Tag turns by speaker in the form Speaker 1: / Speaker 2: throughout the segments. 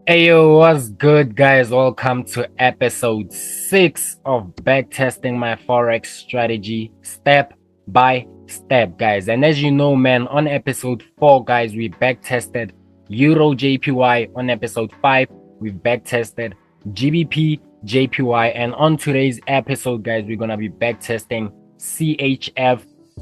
Speaker 1: Hey yo, what's good, guys? Welcome to episode 6 of backtesting my forex strategy step by step, guys. And as you know, man, on episode 4, guys, we backtested Euro JPY. On episode 5, we've backtested GBP JPY. And on today's episode, guys, we're gonna be backtesting CHF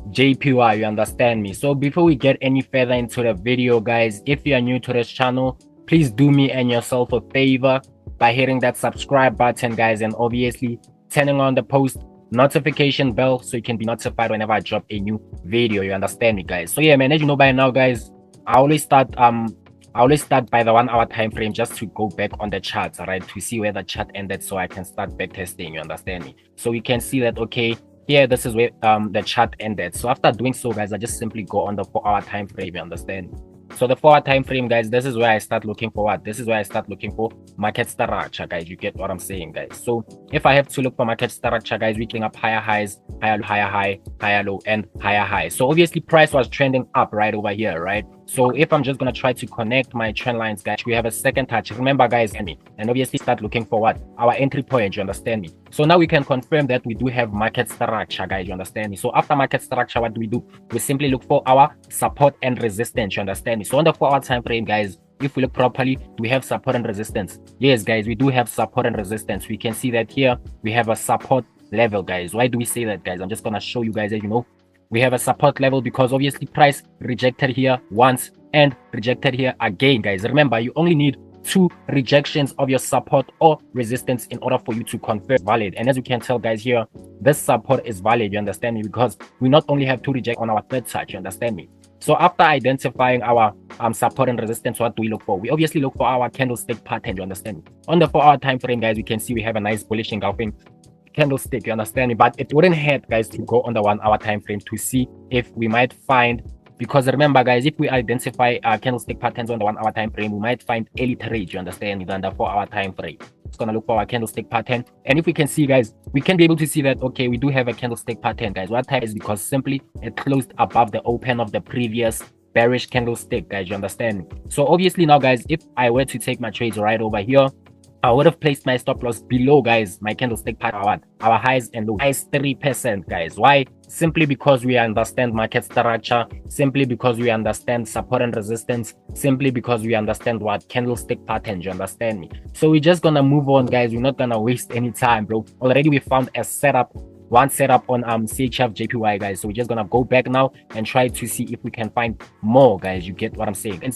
Speaker 1: JPY. You understand me? So before we get any further into the video, guys, if you are new to this channel, please do me and yourself a favor by hitting that subscribe button, guys, and obviously turning on the post notification bell so you can be notified whenever I drop a new video. You understand me, guys? So yeah, man, as you know by now, guys, I always start by the 1 hour time frame just to go back on the charts, all right, to see where the chart ended so I can start back testing. You understand me? So you can see that, okay, here this is where the chart ended. So after doing so, guys, I just simply go on the 4 hour time frame. You understand? So the 4 hour time frame, guys, this is where I start looking for what? This is where I start looking for market structure, guys. You get what I'm saying, guys? So if I have to look for market structure, guys, we clean up higher highs, higher high, higher low, and higher high. So obviously price was trending up right over here, right? So if I'm just gonna try to connect my trend lines, guys, we have a second touch. Remember, guys, and obviously start looking for what? Our entry point, you understand me? So now we can confirm that we do have market structure, guys, you understand me? So after market structure, what do? We simply look for our support and resistance, you understand me? So on the 4 hour time frame, guys, if we look properly, we have support and resistance. Yes, guys, we do have support and resistance. We can see that here we have a support level, guys. Why do we say that, guys? I'm just gonna show you guys that, you know, we have a support level because obviously price rejected here once and rejected here again, guys. Remember, you only need 2 rejections of your support or resistance in order for you to confirm valid. And as you can tell, guys, here this support is valid, you understand me, because we not only have 2 reject on our third touch, you understand me. So after identifying our support and resistance, what do we look for? We obviously look for our candlestick pattern, you understand me. On the 4 hour time frame, guys, we can see we have a nice bullish engulfing candlestick, you understand me? But it wouldn't hurt, guys, to go on the 1 hour time frame to see if we might find, because remember, guys, if we identify candlestick patterns on the 1 hour time frame, we might find early trades, you understand me, than the 4 hour time frame. It's gonna look for our candlestick pattern, and if we can see, guys, we can be able to see that, okay, we do have a candlestick pattern, guys. What type is? Because simply it closed above the open of the previous bearish candlestick, guys, you understand me? So obviously now, guys, if I were to take my trades right over here, I would have placed my stop loss below, guys, my candlestick pattern, our highs and lows. Highs 3%, guys. Why? Simply because we understand market structure, simply because we understand support and resistance, simply because we understand what candlestick patterns, you understand me? So we're just gonna move on, guys. We're not gonna waste any time, bro. Already we found a setup, one setup on CHFJPY, guys. So we're just gonna go back now and try to see if we can find more, guys. You get what I'm saying?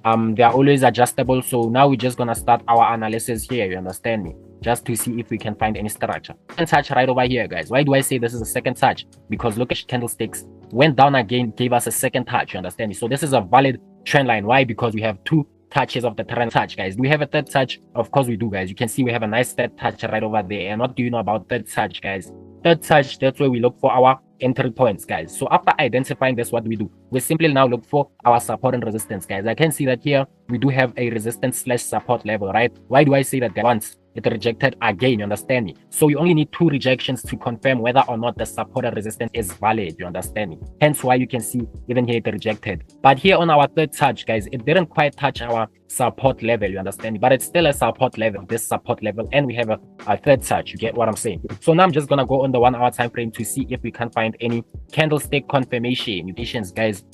Speaker 1: They are always adjustable. So now we're just gonna start our analysis here, you understand me, just to see if we can find any structure. Second touch right over here, guys. Why do I say this is a second touch? Because look at candlesticks went down again, gave us a second touch, you understand me? So this is a valid trend line. Why? Because we have 2 touches of the trend touch, guys. Do we have a third touch? Of course we do, guys. You can see we have a nice third touch right over there. And what do you know about third touch, guys? Third touch, that's where we look for our entry points, guys. So after identifying this, what do? We simply now look for our support and resistance, guys. I can see that here we do have a resistance / support level, right? Why do I say that, guys? Once it rejected again, you understand me? So you only need 2 rejections to confirm whether or not the support and resistance is valid, you understand me? Hence why you can see even here it rejected. But here on our third touch, guys, it didn't quite touch our support level, you understand me? But it's still a support level, this support level, and we have a third touch. You get what I'm saying? So now I'm just gonna go on the 1 hour time frame to see if we can find any candlestick confirmation mutations, guys.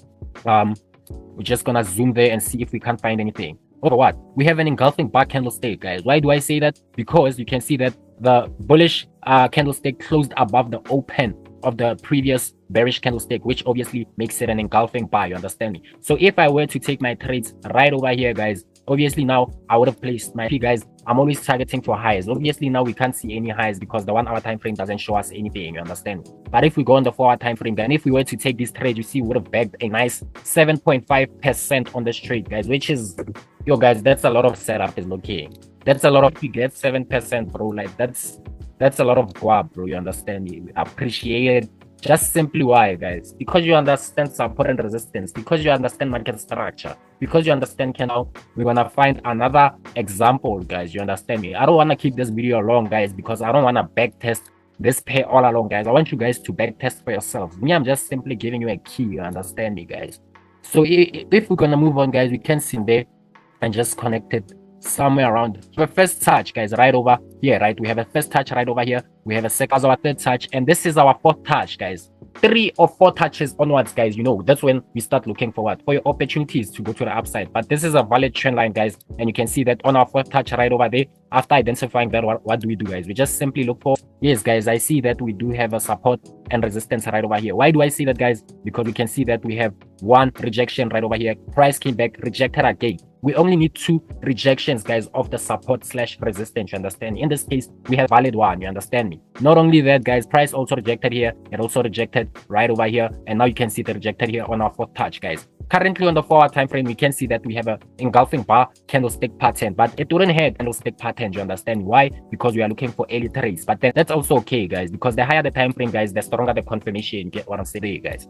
Speaker 1: We're just gonna zoom there and see if we can't find anything. Over what? We have an engulfing bar candlestick, guys. Why do I say that? Because you can see that the bullish candlestick closed above the open of the previous bearish candlestick, which obviously makes it an engulfing bar, you understand me? So if I were to take my trades right over here, guys, obviously now I would have placed my guys. I'm always targeting for highs. Obviously now we can't see any highs because the 1 hour time frame doesn't show us anything, you understand? But if we go on the 4 hour time frame, then if we were to take this trade, you see we would have bagged a nice 7.5% on this trade, guys, which is, yo, guys, that's a lot of setup is okay. That's a lot of, you get 7%, bro. Like that's a lot of guap, bro. You understand me? Appreciate it. Just simply why, guys? Because you understand support and resistance, because you understand market structure, because you understand now we're gonna find another example, guys. You understand me? I don't want to keep this video long, guys, because I don't want to backtest this pair all along, guys. I want you guys to backtest for yourselves. Me, I'm just simply giving you a key. You understand me, guys? So if we're gonna move on, guys, we can see there and just connected somewhere around the first touch, guys, right over here, right? We have a first touch right over here. We have a second, our third touch, and this is our fourth touch, guys. 3 or 4 touches onwards, guys, that's when we start looking forward for your opportunities to go to the upside. But this is a valid trend line, guys, and you can see that on our fourth touch right over there. After identifying that, what do we do, guys? We just simply look for, yes, guys, I see that we do have a support and resistance right over here. Why do I see that, guys? Because we can see that we have one rejection right over here. Price came back, rejected again. We only need 2 rejections, guys, of the support / resistance, you understand? In this case, we have valid one, you understand me? Not only that, guys, price also rejected here. It also rejected right over here. And now you can see the rejected here on our fourth touch, guys. Currently on the 4-hour time frame, we can see that we have a engulfing bar candlestick pattern, but it wouldn't have candlestick pattern, you understand why? Because we are looking for early trades. But then that's also okay, guys, because the higher the time frame, guys, the stronger the confirmation. Get what I'm saying, guys?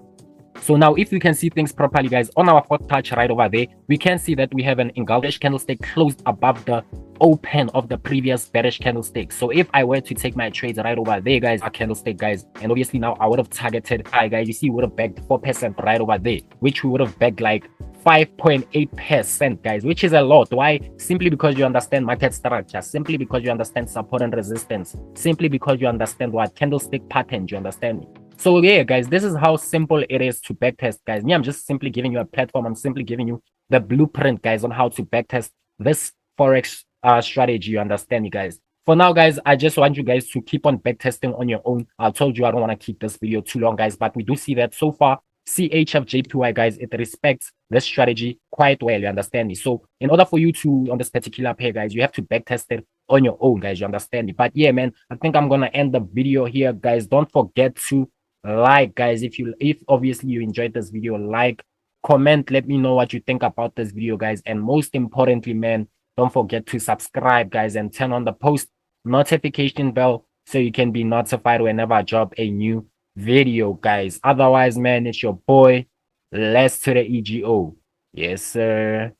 Speaker 1: So now if we can see things properly, guys, on our fourth touch right over there, we can see that we have an engulfish candlestick closed above the open of the previous bearish candlestick. So if I were to take my trades right over there, guys, a candlestick, guys, and obviously now I would have targeted high, guys. You see, we would have bagged 4% right over there, which we would have bagged like 5.8%, guys, which is a lot. Why? Simply because you understand market structure, simply because you understand support and resistance, simply because you understand what candlestick patterns, you understand me? So yeah, guys, this is how simple it is to backtest, guys. Me, I'm just simply giving you a platform. I'm simply giving you the blueprint, guys, on how to backtest this Forex strategy, you understand me, guys? For now, guys, I just want you guys to keep on backtesting on your own. I told you I don't want to keep this video too long, guys, but we do see that so far CHFJPY, guys, it respects this strategy quite well, you understand me? So in order for you to, on this particular pair, guys, you have to backtest it on your own, guys, you understand me? But yeah, man, I think I'm gonna end the video here, guys. Don't forget to like, guys, if obviously you enjoyed this video, like, comment, let me know what you think about this video, guys, and most importantly, man, don't forget to subscribe, guys, and turn on the post notification bell so you can be notified whenever I drop a new video, guys. Otherwise, man, it's your boy, let's to the EGO. Yes, sir.